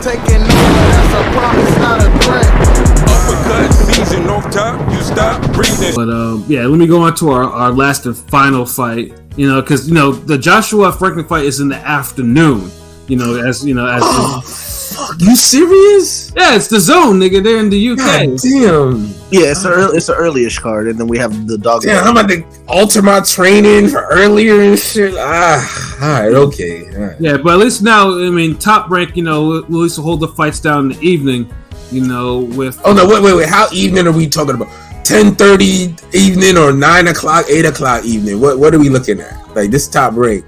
taking over, that's a promise, not a threat. Uppercut season off top, you stop breathing. But yeah, let me go on to our last and final fight. You know, because the Joshua Franklin fight is in the afternoon. As you serious? Yeah, it's the Zone, nigga. They're in the UK. God damn. Yeah, it's an early-ish card, and then we have the dog. Damn, I'm about to alter my training for earlier and shit. All right, okay. All right. Yeah, but at least now, I mean, Top Rank, at least will hold the fights down in the evening, with... Oh, no, wait. How evening are we talking about? 10:30 evening or 9 o'clock, 8 o'clock evening? What are we looking at? Like, this Top Rank?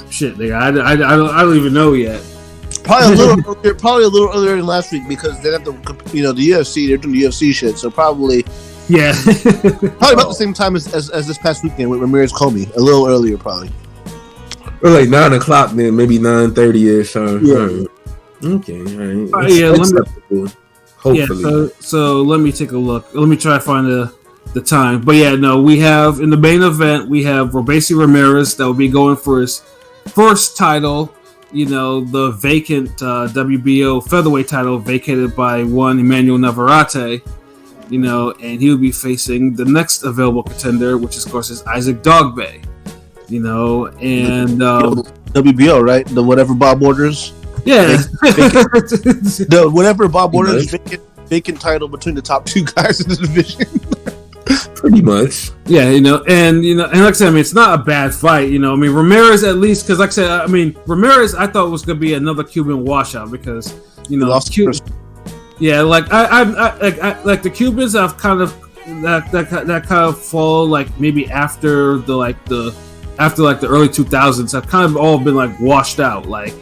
Shit, nigga, I don't even know yet. Probably a little earlier than last week because they have to, the UFC. They're doing the UFC shit, so probably, yeah, probably about the same time as this past weekend with Ramirez Comey. A little earlier, probably. Or like 9 o'clock, then maybe 9:30 ish. Yeah. Okay, all right. Hopefully. Yeah. So let me take a look. Let me try to find the time. But yeah, no, we have in the main event we have Robeisy Ramirez that will be going for his first title. The vacant WBO featherweight title vacated by one Emmanuel Navarrete, and he'll be facing the next available contender, which of course is Isaac Dogboe, and WBO, right? The whatever Bob orders. Yeah. The whatever Bob orders vacant title between the top two guys in the division. Pretty much. Yeah, and like I said, I mean, it's not a bad fight, I mean, Ramirez at least, because like I said, I mean, Ramirez, I thought was going to be another Cuban washout because, yeah, like I like the Cubans have kind of that kind of fall like maybe after the early 2000s have kind of all been like washed out, like.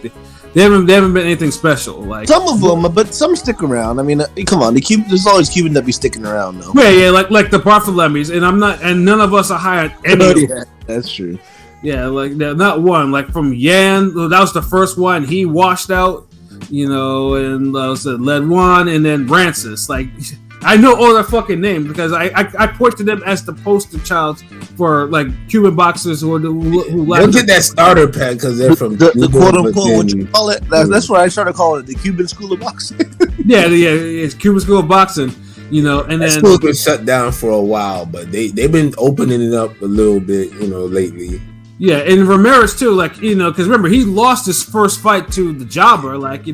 They haven't been anything special. Like some of them, but some stick around. I mean, come on, there's always Cubans that be sticking around though. Yeah, like the Bartholomews, and none of us are high at any. Yeah, that's true. Yeah, like not one. Like from Yan, that was the first one. He washed out, and led one, and then Rancis. Like I know all their fucking names because I point to them as the poster child for like Cuban boxers who They'll get that starter pack because they're from the quote unquote what you call it. That's what I started calling it, the Cuban School of Boxing. yeah, it's Cuban School of Boxing. And that then school's been shut down for a while, but they've been opening it up a little bit, lately. Yeah, and Ramirez too, like because remember he lost his first fight to the Jobber, like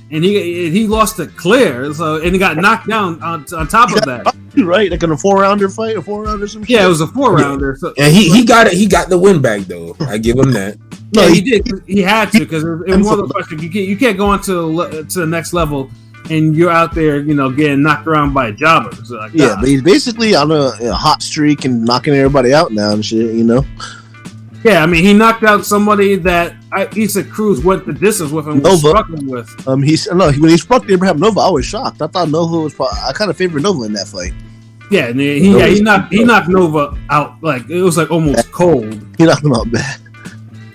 and he lost to Clear, and he got knocked down on top of that. Right, like in a 4-rounder fight, some shit. Yeah, it was a 4-rounder. So. And he got it. He got the win back though. I give him that. No, yeah, he did. He had to because it was one of the questions. You can't go on to the next level and you're out there, getting knocked around by a jobber. So like, yeah, but he's basically on a hot streak and knocking everybody out now and shit. Yeah, I mean, he knocked out somebody that Isaac Cruz went the distance with and was struggling with. When he struck Abraham Nova, I was shocked. I thought Nova was. I kind of favored Nova in that fight. Yeah, and he knocked Nova out like it was like almost cold. He knocked him out bad.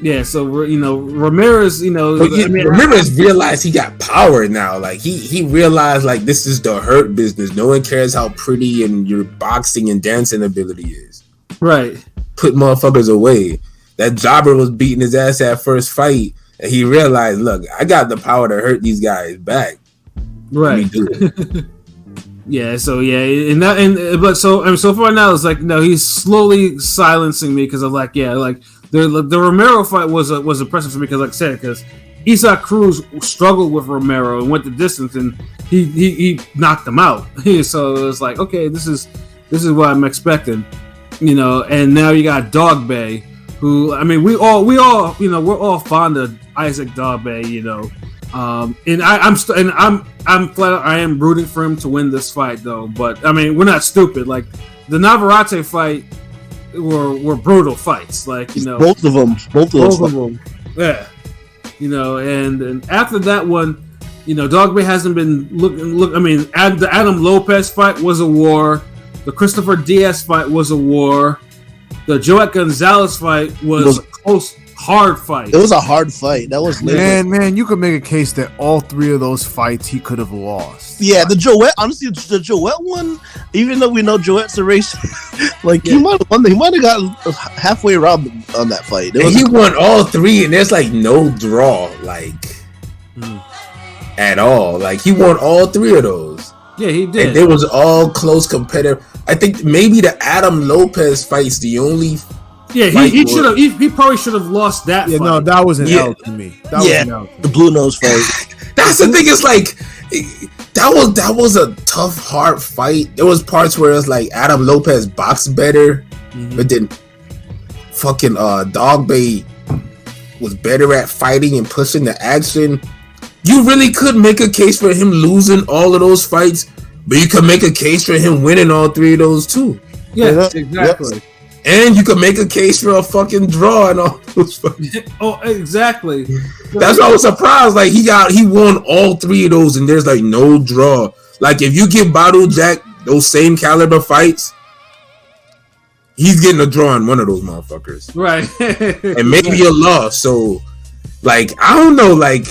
Yeah, so Ramirez, Ramirez realized he got power now. Like he realized like this is the hurt business. No one cares how pretty and your boxing and dancing ability is. Right. Put motherfuckers away. That Jobber was beating his ass at first fight, and he realized, look, I got the power to hurt these guys back. Right. Yeah. So so far now it's like he's slowly silencing me because of like the Romero fight was impressive for me because like I said because Isaac Cruz struggled with Romero and went the distance and he knocked him out. So it's like okay, this is what I'm expecting, and now you got Dogboe. Who I mean, we're all fond of Isaac Dogboe, and I'm flat out, I am rooting for him to win this fight though. But I mean, we're not stupid. Like the Navarrete fight were brutal fights. Like both of them. Yeah, and after that one, Dogboe hasn't been looking. I mean, the Adam Lopez fight was a war. The Christopher Diaz fight was a war. The Joet Gonzalez fight was a close, hard fight. It was a hard fight. That was man. You could make a case that all three of those fights he could have lost. Yeah, the Joet. Honestly, the Joet one. Even though we know Joet's a race, he might have won. He might have got halfway around on that fight. He won all three, and there's like no draw. Like at all. Like he won all 3 of those. Yeah, he did. And they was all close competitive. I think maybe the Adam Lopez fight's the only. Yeah, he should have. He probably should have lost that. Yeah, fight. no, that was an L to me. That was an L. The blue nose fight. That's the thing. It's like that was a tough, hard fight. There was parts where it's like Adam Lopez boxed better, but then fucking Dogboe was better at fighting and pushing the action. You really could make a case for him losing all of those fights, but you could make a case for him winning all 3 of those too. Yeah, exactly. Yep. And you could make a case for a fucking draw in all those fights. Oh, exactly. That's why I was surprised. Like he won all 3 of those, and there's like no draw. Like if you give Bottle Jack those same caliber fights, he's getting a draw on one of those motherfuckers, Right. and maybe a loss. So, like I don't know. Like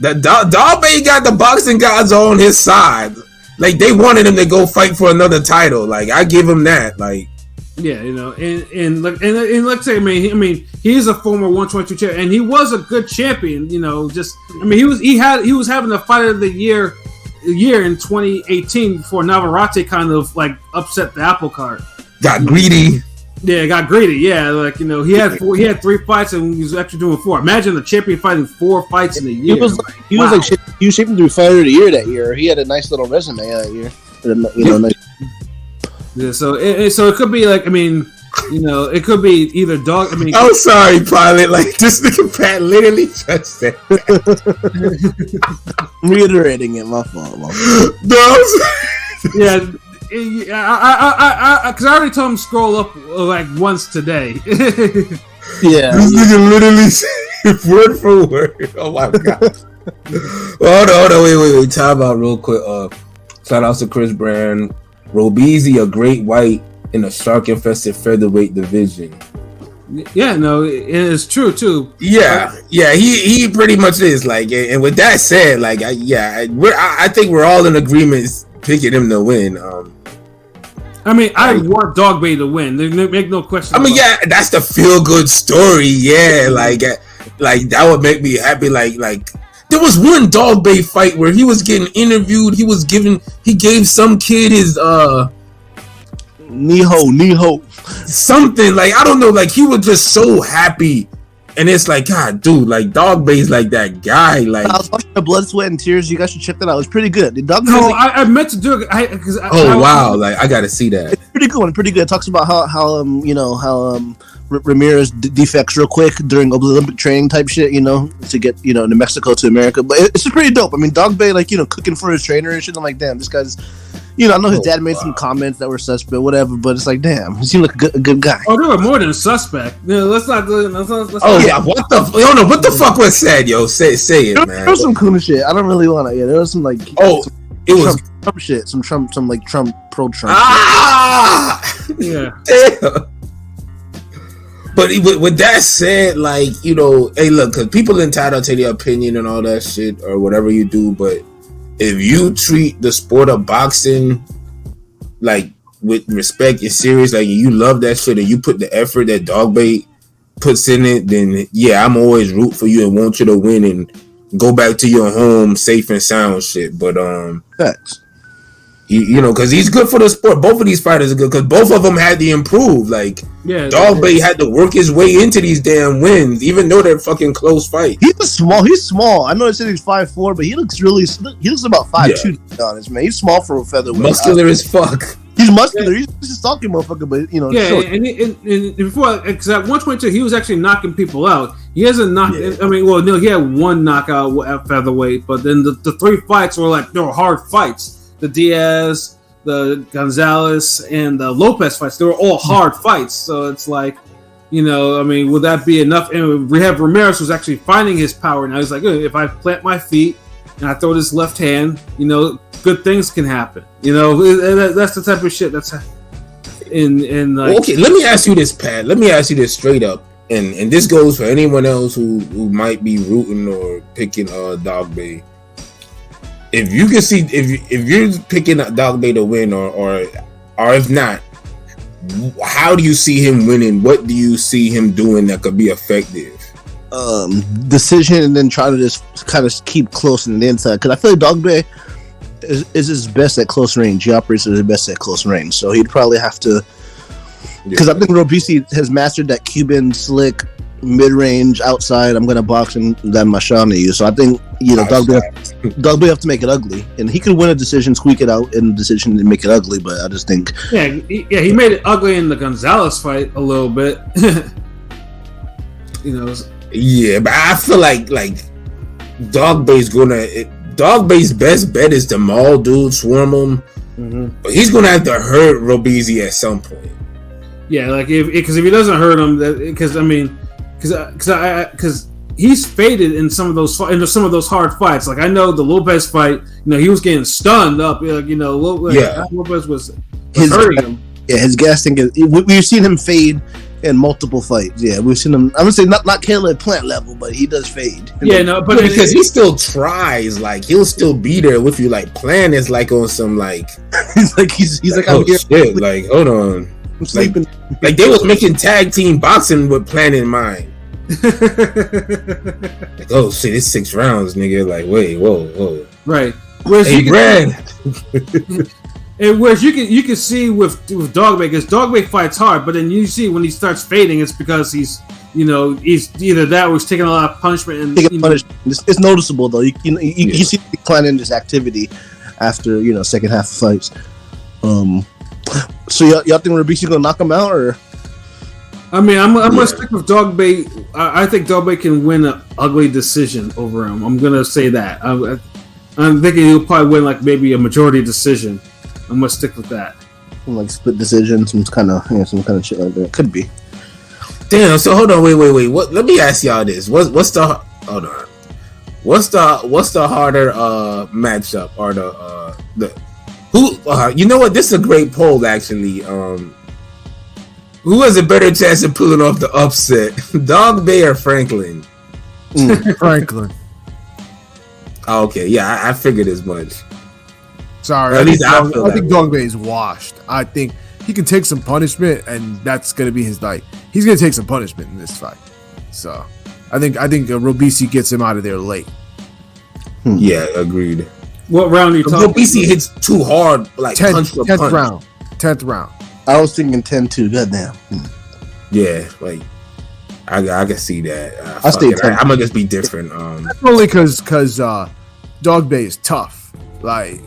the Dogboe got the boxing gods on his side. Like they wanted him to go fight for another title. Like I give him that. Like. Yeah, you know, and let's say, I mean, he is a former 122 champion, and he was a good champion. You know, he was having the fight of the year in 2018 before Navarrete kind of like upset the apple cart. Got greedy. Yeah, got greedy. Yeah, like you know, he had 3 fights and he was actually doing 4. Imagine the champion fighting 4 fights in a year. He was shaping through fighter of the year that year. He had a nice little resume that year. You know, nice. Yeah, so it could be like, I mean, you know, it could be either dog. I mean, I'm sorry, pilot. Like this nigga Pat literally just said. I'm reiterating it. My fault. Yeah, because I already told him to scroll up like once today. Yeah, this nigga literally said word for word. Oh my god. Hold on, wait. Time out real quick. Shout out to Chris Brand. Robeisy, a great white in a shark-infested featherweight division. Yeah, no, it's true too. Yeah, he pretty much is. Like, and with that said, like, I think we're all in agreement picking him to win. I mean, I want Dogboe to win. Make no question. I mean, yeah, that's the feel-good story. Yeah, like that would make me happy. Like. There was one Dogboe fight where he was getting interviewed. He gave some kid his NEHO something, like I don't know, like he was just so happy, and it's like, God, dude, like Dogboe's like that guy. Like I was watching the Blood, Sweat, and Tears. You guys should check that out. It was pretty good. I meant to do it. Wow, like I gotta see that. It's pretty good one. Pretty good. It talks about how Ramirez defects real quick during Olympic training type shit, you know, to get, you know, to Mexico to America. But it's just pretty dope. I mean, Dogboe, like, you know, cooking for his trainer and shit. I'm like, damn, this guy's, you know, I know his dad made some comments that were suspect, whatever, but it's like, damn, he seemed like a good guy. Oh, they were more than suspect. Yeah, let's not. Yeah, what the fuck was said, yo? Say it, man. There was some cool shit. I don't really want to. Yeah, there was some like. It was Trump shit. Some pro Trump. Shit. Yeah. Damn. But with that said, like, you know, hey, look, because people entitled to their opinion and all that shit or whatever you do, but if you treat the sport of boxing like with respect and serious, like you love that shit and you put the effort that Dogboe puts in it, then yeah, I'm always root for you and want you to win and go back to your home safe and sound shit. But facts. You know, because he's good for the sport. Both of these fighters are good because both of them had to improve. Like, yeah, Dogboe had to work his way into these damn wins, even though they're fucking close fights. He's small. I know they said he's 5'4", but he looks about 5'2", to be honest, man. He's small for a featherweight. Muscular as fuck. He's muscular. He's just talking motherfucker, but you know. Yeah, short. and before, because at 122 he was actually knocking people out. He hasn't knocked. Yeah. I mean, well, no, he had one knockout at featherweight, but then the 3 fights were like, they were hard fights. The Diaz, the Gonzalez, and the Lopez fights, they were all hard fights. So it's like, you know, I mean, would that be enough? And we have Ramirez who's actually finding his power now. He's like, if I plant my feet and I throw this left hand, you know, good things can happen. You know, that's the type of shit that's in like. Okay, let me ask you this, Pat. Let me ask you this straight up, and this goes for anyone else who might be rooting or picking Dogboe. If you can see, if you're picking Dogboe to win, or if not, how do you see him winning? What do you see him doing that could be effective? decision and then try to just kind of keep close on the inside. Because I feel like Dogboe is his best at close range. He operates at his best at close range. So he'd probably have to. Because I think Robeisy has mastered that Cuban slick mid-range outside. I'm gonna box and then my shot on you. So I think Dogboe have to make it ugly, and he could win a decision, squeak it out in a decision and make it ugly. But I just think, he made it ugly in the Gonzalez fight a little bit. Yeah, but I feel like Dogboe's best bet is to maul dude, swarm him, but he's gonna have to hurt Robeisy at some point. Yeah, like if he doesn't hurt him, because he's faded in some of those hard fights. Like I know the Lopez fight, he was getting stunned up. Lopez was hurting him. Yeah, his gas tank. We've seen him fade in multiple fights. Yeah, we've seen him. I'm gonna say not Caleb Plant level, but he does fade. Yeah, but because he still tries. Like he'll still be there with you. Like Plant is like on some like he's like oh I'm here. Shit, like hold on. I'm sleeping. Like they was making tag team boxing with Plan in mind. Like, oh shit, it's 6 rounds, nigga. Like, wait, whoa. Right. Whereas you can see with Dogboe, because Dogboe fights hard, but then you see when he starts fading, it's because he's either that or he's taking a lot of punishment and It's noticeable though. You see the decline in his activity after second half of fights. So y'all think Robeisy gonna knock him out, or? I mean, I'm gonna stick with Dogboe. I think Dogboe can win an ugly decision over him. I'm gonna say that. I'm thinking he'll probably win like maybe a majority decision. I'm gonna stick with that. Like split decision, some kind of shit like that. Could be. Damn. So hold on, wait. What? Let me ask y'all this. What's the harder matchup, or who? You know what? This is a great poll, actually. Who has a better chance of pulling off the upset, Dogboe or Franklin? Franklin. Oh, okay, yeah, I figured as much. Sorry, I think Dogboe is washed. I think he can take some punishment, and that's gonna be his night. He's gonna take some punishment in this fight. So, I think Robeisy gets him out of there late. Yeah, agreed. What round are you talking? Robeisy hits too hard, like 10th round. 10th round. I was thinking 10-2. Goddamn. Yeah, like I can see that. I stay 10. I'm gonna just be different. That's only because Dogboe is tough. Like,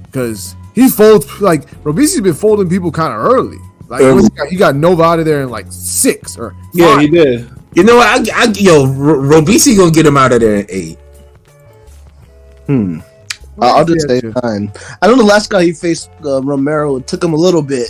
because he folds like Robeisy's been folding people kind of early. Like he got Nova out of there in like 6 or 5. Yeah, he did. You know what? Robeisy gonna get him out of there in 8. I'll just say 9. I know the last guy he faced, Romero, it took him a little bit.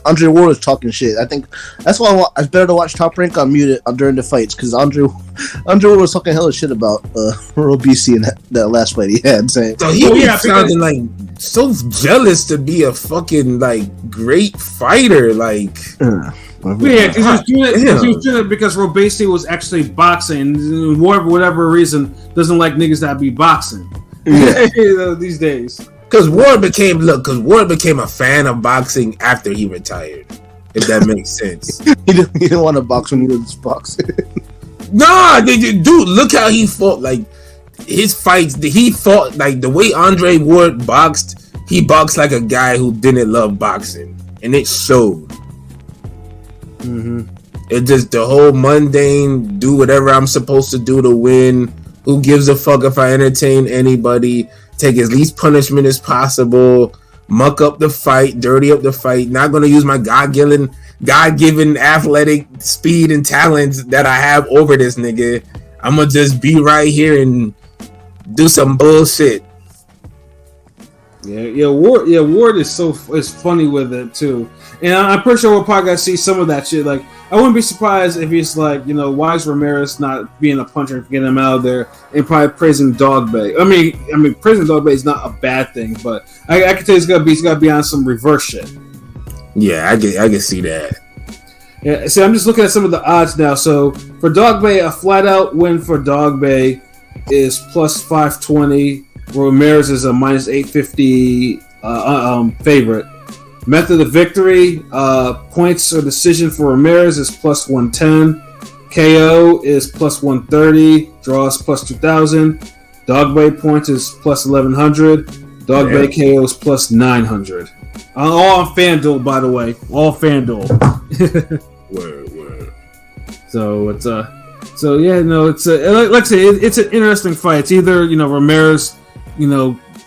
Andre Ward was talking shit. I think that's why it's better to watch Top Rank on mute during the fights, because Andre Ward was talking hella shit about Robeisy in that last fight he had. Saying, so he sounding like so jealous to be a fucking like great fighter, like. Yeah, because he was doing it because Robeisy was actually boxing, and Ward, for whatever reason, doesn't like niggas that be boxing. Yeah. These days. Because Ward became a fan of boxing after he retired. If that makes sense. He didn't want to box when he was boxing. Nah, dude, look how he fought. Like his fights, he fought like the way Andre Ward boxed. He boxed like a guy who didn't love boxing, and it showed. It just the whole mundane, do whatever I'm supposed to do to win. Who gives a fuck if I entertain anybody? Take as least punishment as possible. Muck up the fight, dirty up the fight. Not gonna use my God-given athletic speed and talents that I have over this nigga. I'm gonna just be right here and do some bullshit. Yeah. Ward is funny with it too, and I'm pretty sure we'll probably gonna see some of that shit. Like, I wouldn't be surprised if he's like, why is Ramirez not being a puncher and getting him out of there, and probably praising Dogboe. I mean, praising Dogboe is not a bad thing, but I can tell he's gotta be on some reverse shit. Yeah, I can see that. Yeah, see, I'm just looking at some of the odds now. So for Dogboe, a flat out win for Dogboe is plus 520. Ramirez is a minus 850 favorite. Method of victory, points or decision for Ramirez is plus 110. KO is plus 130. Draws plus 2,000. Dogboe points is plus 1,100. Dogboe KO is plus 900. All on FanDuel, by the way. All FanDuel. Word. So it's So yeah, no, it's like I say, it's an interesting fight. It's either Ramirez,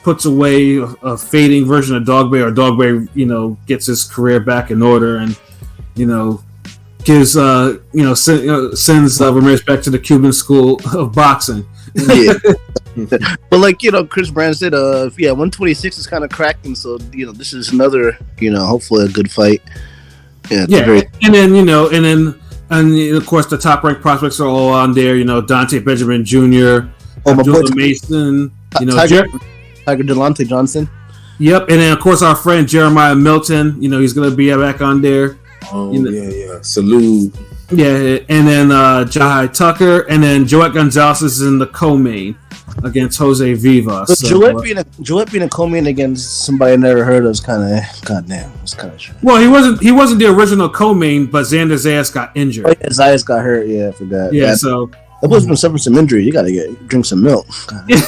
puts away a fading version of Dogboe, or Dogboe, gets his career back in order and gives sends Ramirez back to the Cuban school of boxing. Yeah. But like Chris Brand said, 126 is kind of cracking. So this is another hopefully a good fight. Yeah. And then of course the top ranked prospects are all on there. Dante Benjamin Jr., Abdullah Mason, Tiger Delonte Johnson. Yep, and then of course our friend Jeremiah Milton. He's gonna be back on there. Oh yeah. Salute. Yeah, and then Jahai Tucker, and then Joet Gonzalez is in the co-main against Jose Vivas. But Joet being a co-main against somebody I never heard of is kind of goddamn. It's kind of true. Well, he wasn't the original co-main, but Xander Zayas got injured. Oh, yeah, Zayas got hurt. Yeah, I forgot. Yeah, so that was been suffering some injury. You gotta drink some milk. Yeah,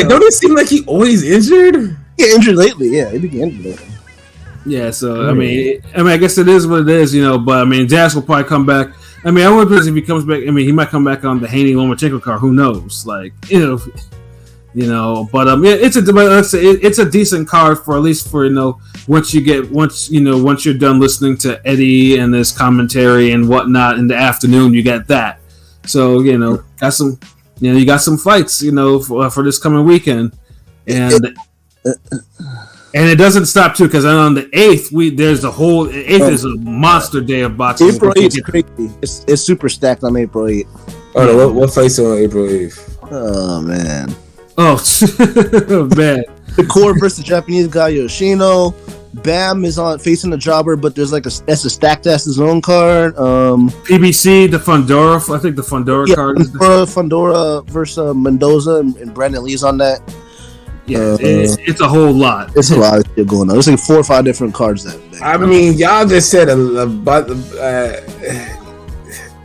don't it seem like he always injured? Yeah, injured lately. Yeah, he became injured lately. Yeah, so I mean, I guess it is what it is, But I mean, Jazz will probably come back. I mean, I wonder if he comes back. I mean, he might come back on the Haney Lomachenko card. Who knows? Like, But it's a decent card for at least for once you're done listening to Eddie and his commentary and whatnot in the afternoon, you got that. So got some, you got some fights, for this coming weekend, and it doesn't stop too, because on the 8th, there's the whole 8th is a monster day of boxing. April 8th is crazy. It's super stacked on April 8th. Oh no, what fights on April 8th? Oh man. Oh man. The core versus the Japanese guy Yoshino. Bam is on facing the jobber, but there's that's a stacked ass zone card. PBC, the Fundora. I think the Fundora card. Fundora versus Mendoza, and Brandon Lee's on that. Yeah, it's a whole lot. It's a lot of shit going on. There's like 4 or 5 different cards that day. I mean, y'all just said about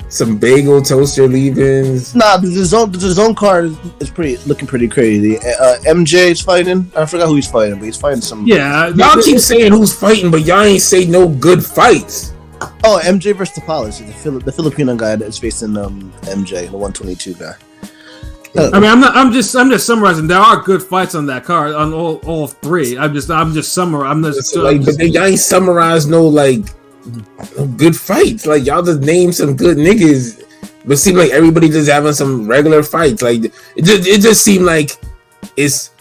some bagel toaster leavings. Nah, the zone card is looking pretty crazy. MJ is fighting. I forgot who he's fighting, but he's fighting some. Yeah, y'all keep saying who's fighting, but y'all ain't say no good fights. Oh, MJ versus Tapales, the Filipino guy that's facing MJ, the 122 guy. I mean, I'm just summarizing. There are good fights on that card on all 3. I'm just summarizing. But y'all ain't summarized no good fights. Like y'all just named some good niggas, but seem like everybody just having some regular fights. Like it just seemed like it's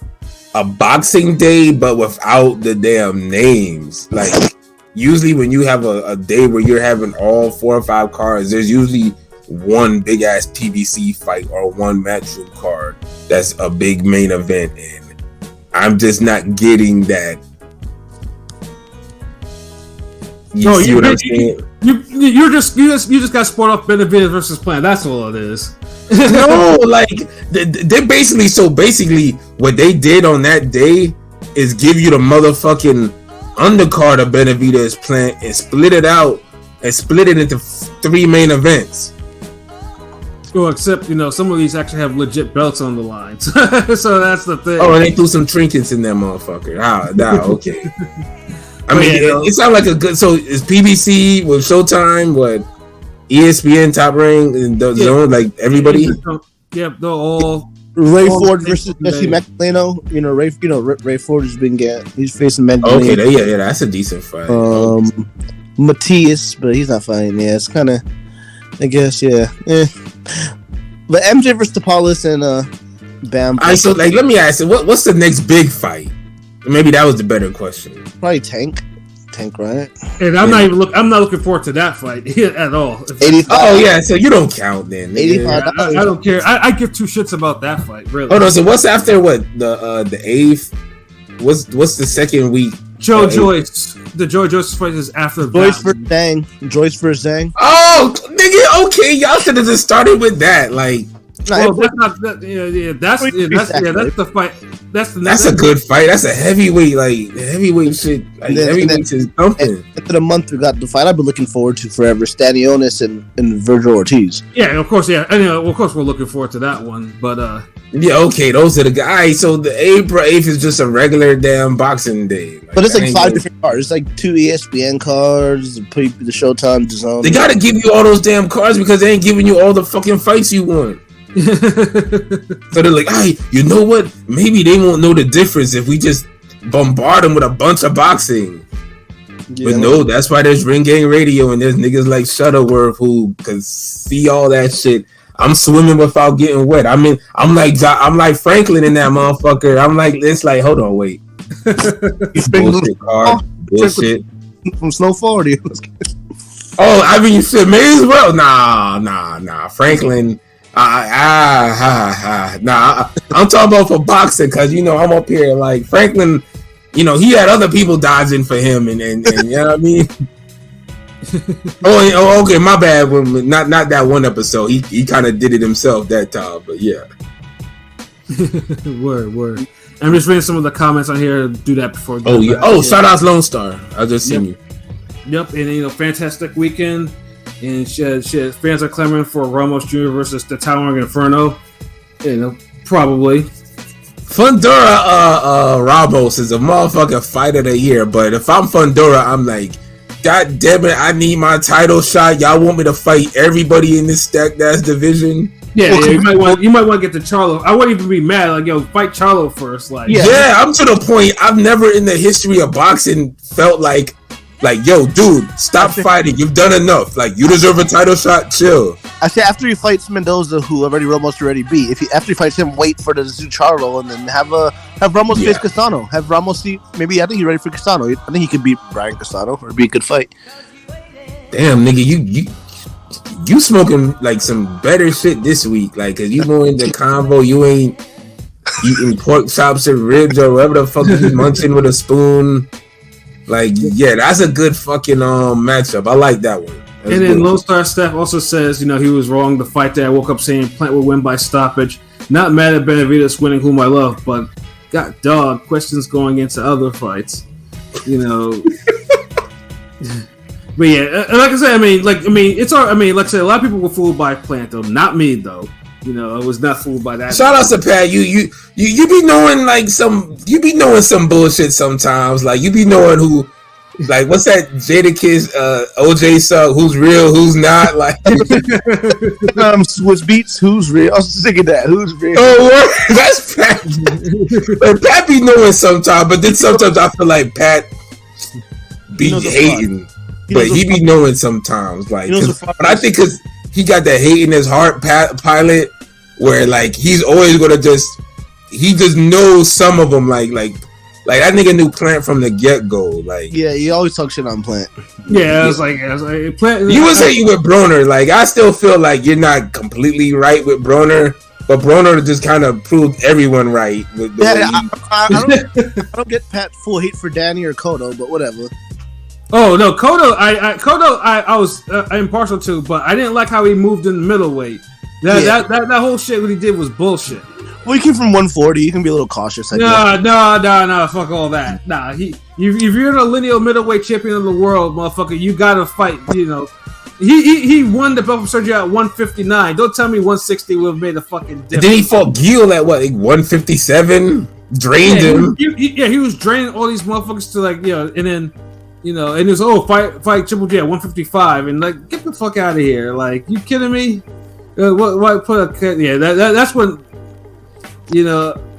a boxing day, but without the damn names. Like usually when you have a day where you're having all 4 or 5 cards, there's usually one big ass PBC fight or one matchroom card that's a big main event, and I'm just not getting that. You see what I'm saying? You just got Sport Off Benavides versus Plant. That's all it is. No, like they basically what they did on that day is give you the motherfucking undercard of Benavides Plant and split it out and split it into 3 main events. Well, except some of these actually have legit belts on the line, so that's the thing. Oh, and they threw some trinkets in that motherfucker. Okay. I mean, it sounds like a good. So it's PBC with Showtime, what ESPN, Top Ring, and the zone, like everybody. Yep, they're all. Ray Ford versus Jesse Magdaleno. Ray Ford has been he's facing Magdaleno. Okay, that's a decent fight. Matias, but he's not fighting. Yeah, it's kind of. I guess, yeah. But MJ versus Tapales and Bam. Alright, so let me ask you, what's the next big fight? Maybe that was the better question. Probably Tank, right? And I'm not looking forward to that fight at all. 85. Oh yeah, so you don't count then. 85. I don't care. I give 2 shits about that fight. Really. Oh no. So what's after what the 8th? What's the second week? Joe Joyce. The Joe Joyce fight is after Joyce versus Zhang. Oh, nigga, okay. Y'all should have just started with that. Like, Well, that's not that. Yeah, that's the fight. That's a good fight. That's a heavyweight, heavyweight shit. Like, heavyweight is something. At the month we got the fight I've been looking forward to forever: Stanionis and Virgil Ortiz. Yeah, of course. Yeah, and of course we're looking forward to that one. But yeah, okay, those are the guys. So the April 8th is just a regular damn boxing day. But it's like 5 different cards. It's like 2 ESPN cards, the Showtime, DAZN. They gotta give you all those damn cards because they ain't giving you all the fucking fights you want. So they're like, hey, you know what? Maybe they won't know the difference if we just bombard them with a bunch of boxing. Yeah, but no, that's why there's Ring Gang Radio and there's niggas like Shuttleworth who can see all that shit. I'm swimming without getting wet. I mean, I'm like Franklin in that motherfucker. I'm like, it's like, hold on, wait. Bullshit card. Bullshit. From Snowfall, oh, I mean, shit, may as well. Nah. Franklin. I'm talking about for boxing because I'm up here like Franklin. He had other people dodging for him, and you know what I mean. oh, okay, my bad. Not that one episode. He kind of did it himself that time, but yeah. Word. I'm just reading some of the comments on here. Do that before. Oh yeah. Oh, shout out Lone Star. I just seen you. Yep, and fantastic weekend. And fans are clamoring for Ramos Jr. versus the Towering Inferno. Probably. Fundora Ramos is a motherfucking fight of the year, but if I'm Fundora, I'm like, God damn it, I need my title shot. Y'all want me to fight everybody in this stacked ass division? Yeah, you might want to get to Charlo. I wouldn't even be mad. Like, fight Charlo first. Like, yeah, I'm to the point. I've never in the history of boxing felt like, yo, dude, stop fighting. You've done enough. Like, you deserve a title shot. Chill. I say after he fights Mendoza, who Ramos already beat, after he fights him, wait for the Zucharlo and then have Ramos face Castano. Have Ramos see. Maybe I think he's ready for Castano. I think he could beat Brian Castano or be a good fight. Damn, nigga, you smoking like some better shit this week. Like, cause you going the combo, you ain't eating pork chops and ribs or whatever the fuck you munching with a spoon. Like, yeah, that's a good fucking matchup. I like that one. That's and then Lone Star Steph also says, he was wrong to fight that. I woke up saying Plant will win by stoppage. Not mad at Benavidez winning, whom I love, but got dog questions going into other fights. But yeah, like I said, it's all. Like I said, a lot of people were fooled by Plant, though. Not me, though. I was not fooled by that. Shout out to Pat. You be knowing some bullshit sometimes. Like, you be knowing who, like, what's that Jadakiss OJ song? Who's real? Who's not? Like, Swiss Beats. Who's real? I was thinking that. Who's real? Oh, that's Pat. But Pat be knowing sometimes, but then sometimes I feel like Pat be hating, but he be knowing sometimes. Like, but I think because he got that hate in his heart pilot where like he's always gonna he just knows some of them like that nigga knew Plant from the get-go. Like, yeah, he always talk shit on Plant. Yeah, I was like Plant. You was hating with Broner. Like, I still feel like you're not completely right with Broner, but Broner just kind of proved everyone right. I don't get Pat full hate for Danny or Cotto, but whatever. Oh no, Cotto! I was impartial to, but I didn't like how he moved in the middleweight. That whole shit what he did was bullshit. Well, you came from 140. You can be a little cautious. No. Fuck all that. Nah, if you're the lineal middleweight champion of the world, motherfucker, you gotta fight. He won the belt from Sergio at 159. Don't tell me 160 would have made a fucking difference. Then he fought Gil at what, like 157? Drained him. He was draining all these motherfuckers to and then. And it was fight Triple J at 155, and like, get the fuck out of here! Like, you kidding me? What put a that's when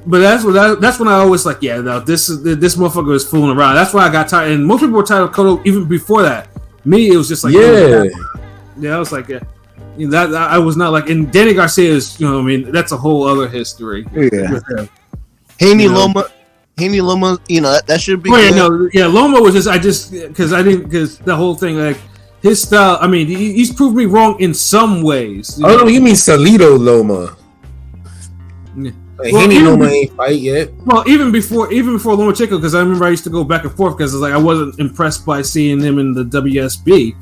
but that's when I always like, this motherfucker was fooling around. That's why I got tired, and most people were tired of Cotto even before that. Me, it was just like, I was like, that I was not like, and Danny Garcia is, that's a whole other history. Yeah, Haney Loma. That should be. Oh yeah, Loma was just because the whole thing, like, his style. I mean, he's proved me wrong in some ways. No, you mean Salido Loma? Yeah. Like, Haney Loma ain't fight yet. Well, even before Lomachenko, because I remember I used to go back and forth because I wasn't impressed by seeing him in the WSB.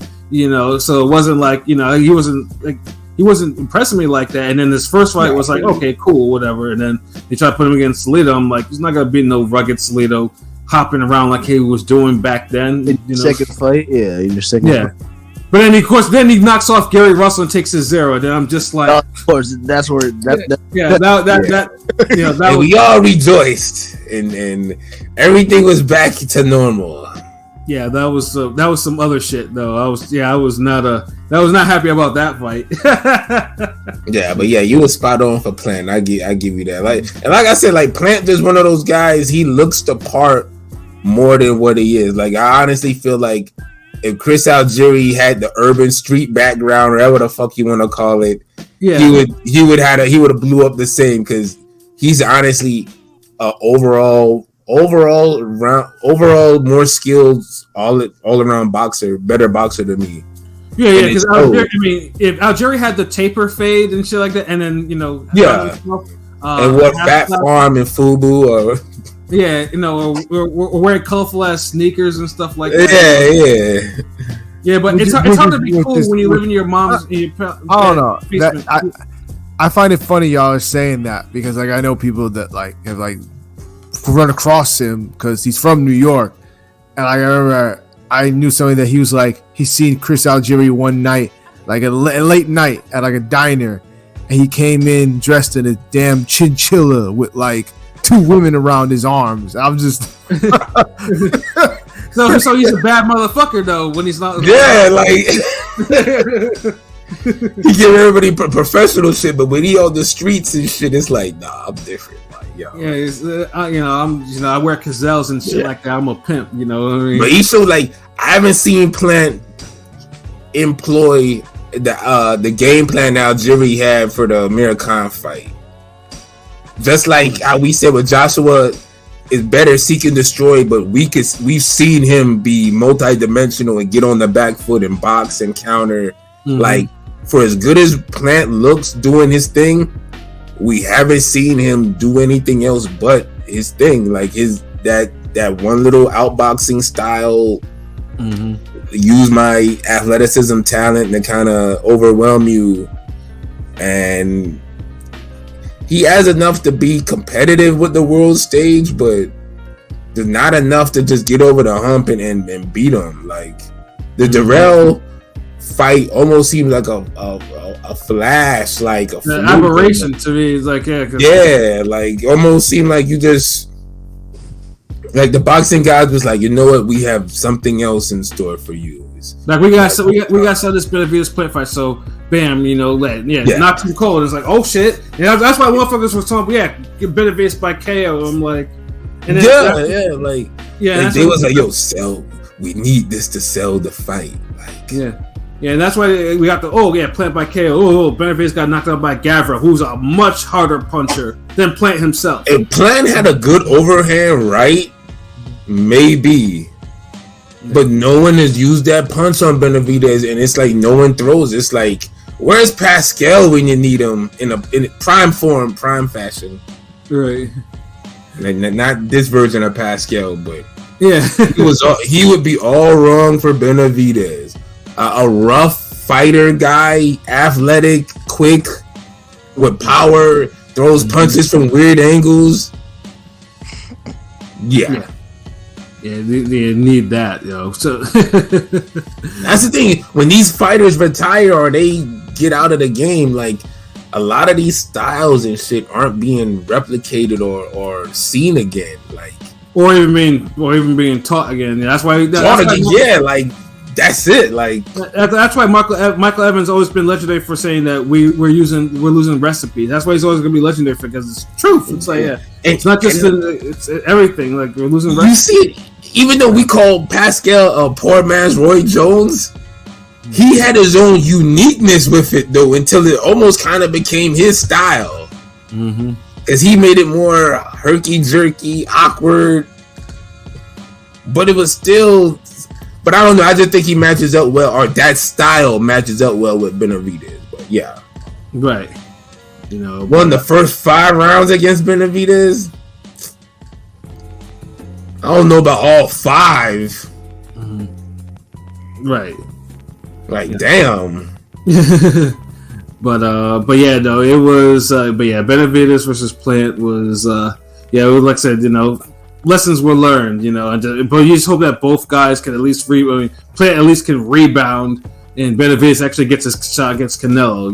So it wasn't like he wasn't like he wasn't impressing me like that. And then this first fight was like, okay, cool, whatever. And then they tried to put him against Salido. I'm like, he's not gonna be no rugged Salido hopping around like he was doing back then. Second fight, your second. Yeah. Fight. But then, of course, he knocks off Gary Russell and takes his 0. Then I'm just like, of course, that's where we all rejoiced, and everything was back to normal. Yeah, that was some other shit though. I was not happy about that fight. Yeah, but you were spot on for Plant. I give you that. Like I said, like Plant is one of those guys. He looks the part more than what he is. Like I honestly feel like if Chris Algieri had the urban street background, or whatever the fuck you want to call it, he would have blew up the same, because he's honestly overall more skilled all around boxer, better boxer than me. Yeah, because if Algieri had the taper fade and shit like that, and then and what Fat Farm and Fubu or. Yeah, or wearing colorful ass sneakers and stuff like that. Yeah, but it's hard to be cool when you live in your mom's. I don't know. I find it funny y'all are saying that, because like I know people that like have like run across him because he's from New York, and I remember I knew somebody that he was like he seen Chris Algieri one night, like a late night at like a diner, and he came in dressed in a damn chinchilla with like 2 women around his arms. I'm just so he's a bad motherfucker though when he's not. Yeah, like he give everybody professional shit, but when he on the streets and shit, it's like, nah, I'm different. Like, I wear gazelles and shit like that. I'm a pimp, you know what I mean? But he showed like I haven't seen Plant employ the game plan Algieri had for the Amir Khan fight. Just like how we said with Joshua, is better seek and destroy, but we've seen him be multi-dimensional and get on the back foot and box and counter. Mm-hmm. Like, for as good as Plant looks doing his thing, we haven't seen him do anything else but his thing. Like that one little outboxing style. Mm-hmm. Use my athleticism talent to kind of overwhelm you, and he has enough to be competitive with the world stage, but there's not enough to just get over the hump and beat him. Like the Darrell fight almost seems like a flash, like an aberration to me. It's like like almost seemed like you just like the boxing guys was like, you know what, we have something else in store for you. Like we got sell this Benavidez Plant fight, so bam, not too cold. It's like, oh shit, that's why motherfuckers was talking. Yeah, get Benavidez by KO. I'm like, and then they was like, yo, sell. We need this to sell the fight. Like, and that's why we got Plant by KO. Benavidez got knocked out by Gavra, who's a much harder puncher than Plant himself. If Plant had a good overhand right, maybe. But no one has used that punch on Benavidez, and it's like no one throws. It's like, where's Pascal when you need him in prime form, prime fashion? Right. Like, not this version of Pascal, but yeah, he would be all wrong for Benavidez. A rough fighter guy, athletic, quick, with power, throws punches from weird angles. Yeah. Yeah, they need that, So that's the thing. When these fighters retire or they get out of the game, like a lot of these styles and shit aren't being replicated or seen again, like or even being taught again. That's why. That's it. Like that's why Michael Evans always been legendary for saying that we're losing recipes. That's why he's always gonna be legendary for, because it's truth. It's like it's not just it's everything. Like we're losing recipes. You see, even though we call Pascal a poor man's Roy Jones, he had his own uniqueness with it though, until it almost kind of became his style. Mm-hmm. Because he made it more herky jerky, awkward, but it was still. But I don't know. I just think he matches up well, or that style matches up well with Benavidez. But yeah, right. Won the first 5 rounds against Benavidez. I don't know about all 5. Mm-hmm. Right. Like, damn. But yeah, no, it was. But yeah, Benavidez versus Plant was. Like I said, lessons were learned. But you just hope that both guys can at least Plant at least can rebound, and Benavidez actually gets his shot against Canelo.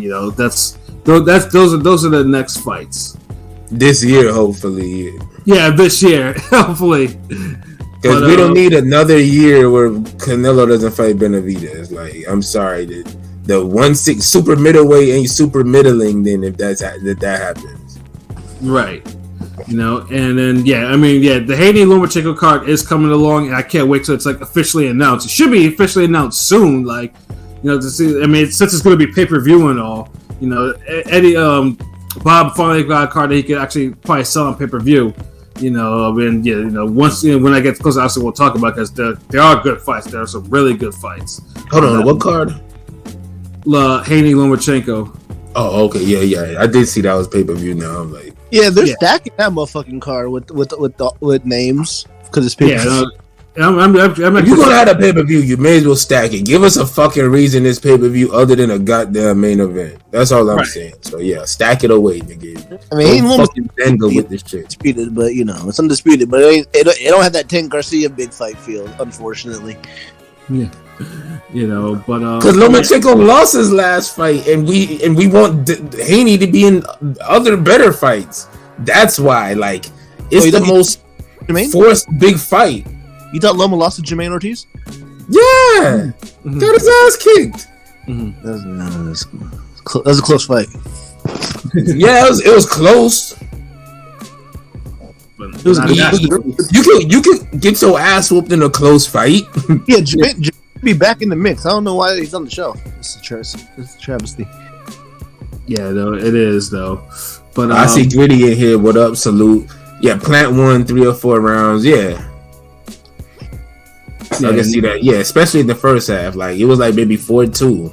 Those are the next fights this year, hopefully. Yeah, this year, hopefully. Because we don't need another year where Canelo doesn't fight Benavidez. Like, I'm sorry, the 1/6 super middleweight ain't super middling. Then if that happens, right? And then the Haney Lomachenko card is coming along, and I can't wait till it's like officially announced. It should be officially announced soon. Like, to see. I mean, since it's going to be pay-per-view and all, Eddie Bob finally got a card that he could actually probably sell on pay-per-view. Once when I get closer, obviously we'll talk about because there are good fights. There are some really good fights. Hold on, what card? Haney Lomachenko. Oh, okay, yeah. I did see that was pay-per-view. Now I'm like, they're stacking that motherfucking card with names because it's pay-per-view. I'm if you're gonna have a pay-per-view, you may as well stack it. Give us a fucking reason this pay-per-view other than a goddamn main event. That's all I'm saying. So yeah, stack it away, nigga. I mean, don't fucking dangle with this shit. Undisputed, but it's undisputed. But it don't have that Tank Garcia big fight feel, unfortunately. Yeah, but because Lomachenko lost his last fight, and we want Haney to be in other better fights. That's why, like, it's the most forced big fight. You thought Loma lost to Jermaine Ortiz? Yeah, got his ass kicked. That was a close fight. Yeah, it was close. You can get your ass whooped in a close fight. Yeah, Jermaine be back in the mix. I don't know why he's on the show. It's a travesty. Yeah, no, it is though. But I see Gritty in here. What up? Salute. Yeah, Plant won 3 or 4 rounds. Yeah. I can see that. Yeah, especially in the first half. Like, it was like maybe 4-2.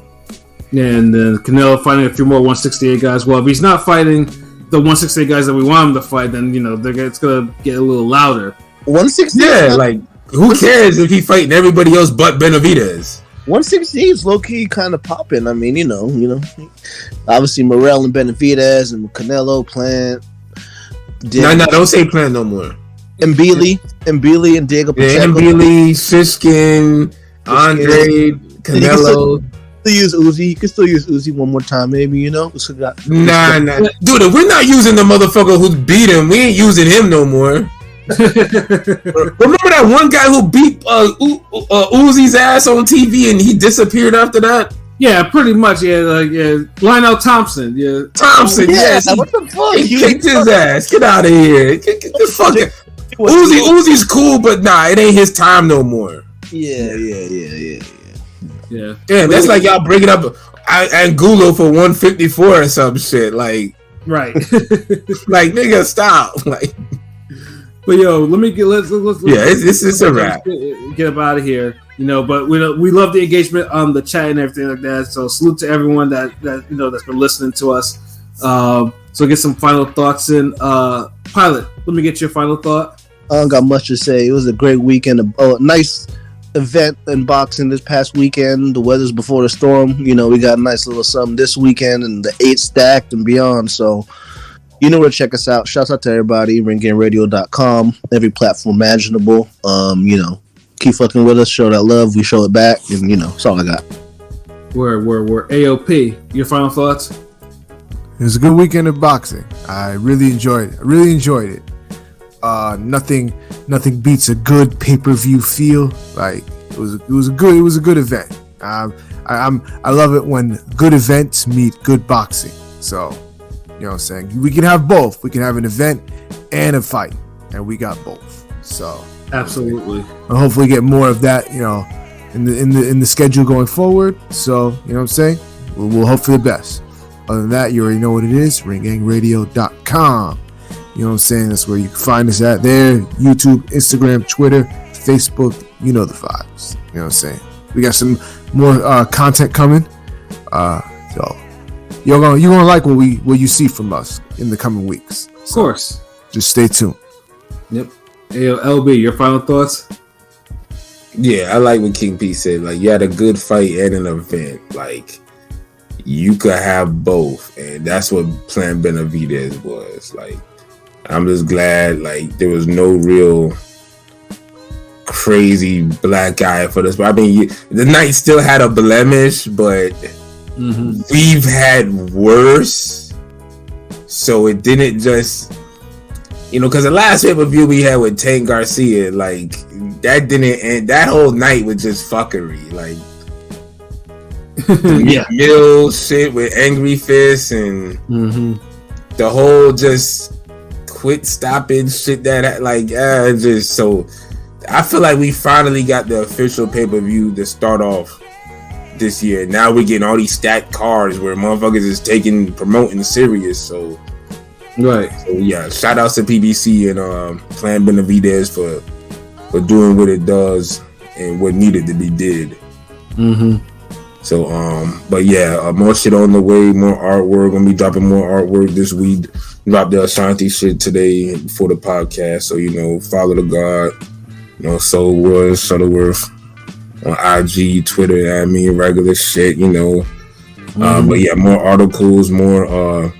Yeah, and then Canelo fighting a few more 168 guys. Well, if he's not fighting the 168 guys that we want him to fight, then it's gonna get a little louder. 168. Yeah, like, who cares if he fighting everybody else but Benavidez? 168 is low key kind of popping. I mean, obviously Morrell and Benavidez and Canelo, Plant. No, don't say Plant no more. Mbili and Diego Pacheco. Yeah, Mbili, Siskin, Andre, Canelo. Use Uzi. You can still use Uzi one more time, maybe. Nah. Dude, if we're not using the motherfucker who beat him, we ain't using him no more. Remember that one guy who beat Uzi's ass on TV and he disappeared after that? Yeah, pretty much. Yeah, Lionel Thompson. Yeah, Thompson. Yes. What the fuck? He kicked his ass. Get out of here. Get the fucking Uzi's cool, but nah, it ain't his time no more. Yeah. Damn, that's like y'all bringing up Angulo for 154 or some shit. Like, right. Like, nigga, stop. Like, but let me get let's yeah, it's a wrap. Get up out of here. But we love the engagement on the chat and everything like that. So salute to everyone that's been listening to us. So get some final thoughts in. Pilot, let me get your final thought. I don't got much to say. It was a great weekend. A nice event in boxing this past weekend. The weather's before the storm. We got a nice little something this weekend, and the 8 stacked and beyond. So, where to check us out. Shouts out to everybody. ringgameradio.com. Every platform imaginable. Keep fucking with us. Show that love. We show it back. And, that's all I got. We're AOP. Your final thoughts? It was a good weekend of boxing. I really enjoyed it. Nothing beats a good pay-per-view feel. Like, it was a good event. I love it when good events meet good boxing. So, what I'm saying, we can have both. We can have an event and a fight, and we got both. So absolutely, and hopefully get more of that. In the schedule going forward. So, what I'm saying, we'll hope for the best. Other than that, you already know what it is. ringgangradio.com. You know what I'm saying? That's where you can find us at there. YouTube, Instagram, Twitter, Facebook. You know the vibes. You know what I'm saying? We got some more content coming. So you're gonna like what you see from us in the coming weeks. Of course. Just stay tuned. Yep. LB, your final thoughts? Yeah, I like what King P said. Like, you had a good fight and an event. Like, you could have both, and that's what Plan Benavidez was. Like, I'm just glad like there was no real crazy black guy for this. But I mean, the night still had a blemish, but we've had worse. So it didn't just, because the last pay-per-view we had with Tank Garcia, like that didn't end. That whole night was just fuckery. Like, Mill shit with Angry Fist and the whole just quit stopping shit that like just so. I feel like we finally got the official pay-per-view to start off this year. Now we're getting all these stacked cards where motherfuckers is promoting serious. So, right. So yeah, shout outs to PBC and Plan Benavidez for doing what it does and what needed to be did. So, but yeah, more shit on the way, more artwork. Gonna be dropping more artwork this week. Dropped the Ashanti shit today for the podcast. So, follow the God. Soul Wars, Shuttleworth on IG, Twitter, regular shit, but yeah, more articles, more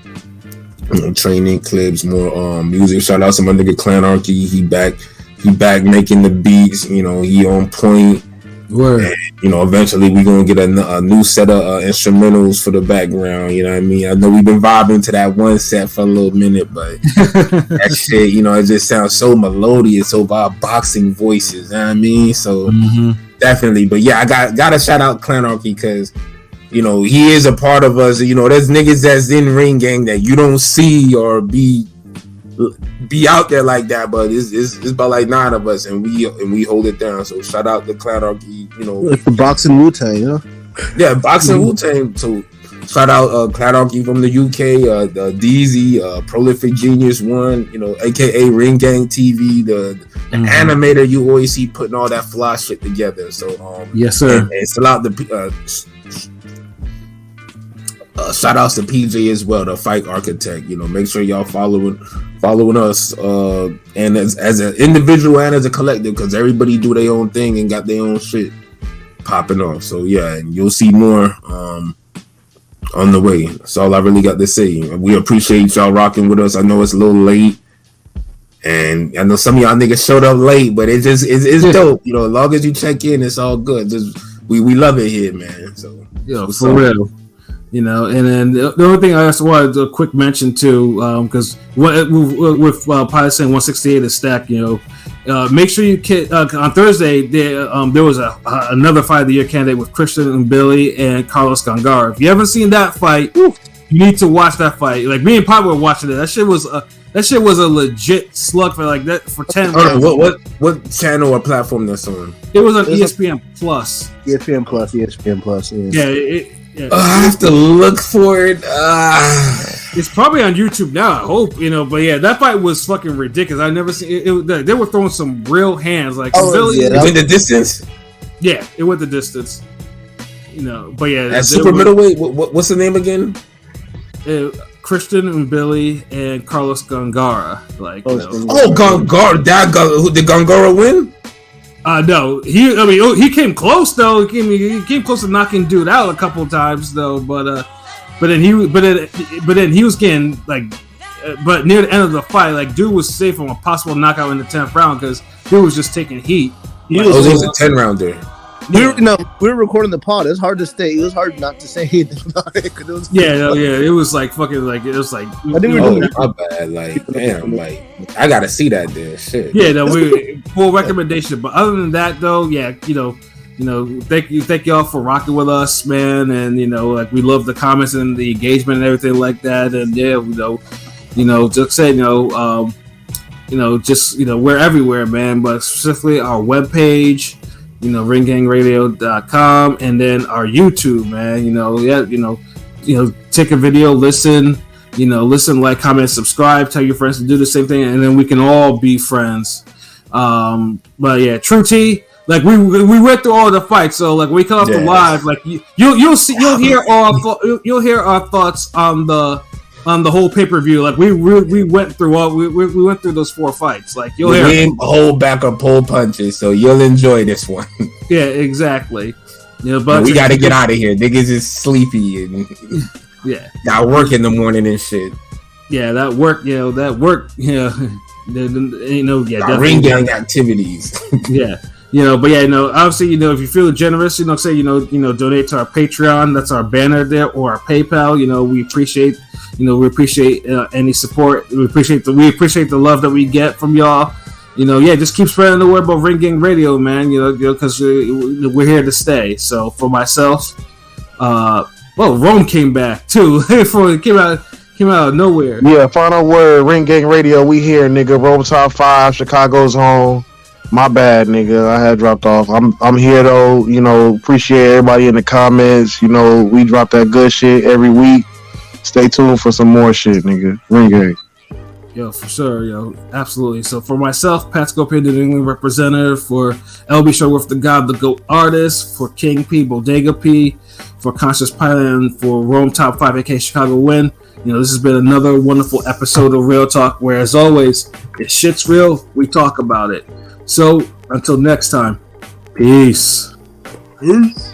training clips, more music. Shout out to my nigga Clanarchy. He back making the beats, he on point. Word. And, eventually we gonna get a new set of instrumentals for the background. You know what I mean? I know we've been vibing to that one set for a little minute, but that shit, it just sounds so melodious over our boxing voices. You know what I mean? So definitely. But yeah, I gotta shout out Clanarchy because he is a part of us. There's niggas that's in Ring Gang that you don't see or be out there like that, but it's about like 9 of us, and we hold it down. So shout out to Clanarchy, like the boxing Wu-Tang, yeah, boxing Wu-Tang. So shout out Clanarchy from the UK, the DZ, Prolific Genius One, aka Ring Gang TV, the animator you always see putting all that fly shit together. So yes, sir. And shout out to shout outs to PJ as well, the fight architect. Make sure y'all following us, and as an individual and as a collective, because everybody do their own thing and got their own shit popping off. So yeah, and you'll see more on the way. That's all I really got to say. We appreciate y'all rocking with us. I know it's a little late, and I know some of y'all niggas showed up late, but it's dope. As long as you check in, it's all good. We love it here, man. So yeah, for real. And then the only thing I just wanted a quick mention too, because with Pilot saying 168 is stacked, make sure you on Thursday there was another fight of the year candidate with Christian and Billy and Carlos Gongara. If you haven't seen that fight, you need to watch that fight. Like me and Pop were watching it. That shit was a legit slug for like that for 10 rounds. What channel or platform that's on? It was on ESPN Plus. ESPN Plus. Yeah. I have to look for it. It's probably on YouTube now, I hope, but yeah, that fight was fucking ridiculous. I never seen it. They were throwing some real hands, like Billy. It went the distance. Yeah, it went the distance. But yeah, at super middleweight. What's the name again? Christian and Billy and Carlos Gongara. Gongara. Did Gongara win? No, he came close though. He came close to knocking dude out a couple of times though, but then he was getting like, but near the end of the fight, like dude was safe from a possible knockout in the 10th round because dude was just taking heat. It was a 10-rounder. We were recording the pod. It was hard to stay. It was hard not to say anything about it. It was like fucking like it was like. I didn't my bad. Like damn. Like I gotta see that there. Shit. Yeah. No, we full recommendation. But other than that, though, yeah, thank y'all for rocking with us, man. And like we love the comments and the engagement and everything like that. And yeah, just say we're everywhere, man. But specifically our webpage. ringgangradio.com, and then our YouTube, man. Take a video, listen, like, comment, subscribe, tell your friends to do the same thing, and then we can all be friends. But yeah, True T, like we went through all the fights, so like when we come up the live, like you'll hear our thoughts on the whole pay-per-view. Like we went through we went through those 4 fights. Like you'll hear hold back or pull punches, so you'll enjoy this one. Yeah, exactly. Yeah, but we got to get out of here. Niggas is sleepy and got work in the morning and shit. Yeah, that work. Ring gang activities. Yeah. Obviously, if you feel generous, say, donate to our Patreon. That's our banner there, or our PayPal. We appreciate, any support. We appreciate the love that we get from y'all. Just keep spreading the word about Ring Gang Radio, man. Because we're here to stay. So for myself, Rome came back too. Came out of nowhere. Yeah, final word, Ring Gang Radio. We here, nigga. Rome top 5. Chicago's home. My bad, nigga. I had dropped off. I'm here though. Appreciate everybody in the comments. We drop that good shit every week. Stay tuned for some more shit, nigga. Ring Gang. Yo, for sure, absolutely. So for myself, Pat Scorpion, the New England representative, for LB Showworth, the God, the GOAT artist, for King P, Bodega P, for Conscious Pilot, and for Rome Top 5, aka Chicago Win. This has been another wonderful episode of Real Talk, where, as always, if shit's real, we talk about it. So, until next time, peace. Peace.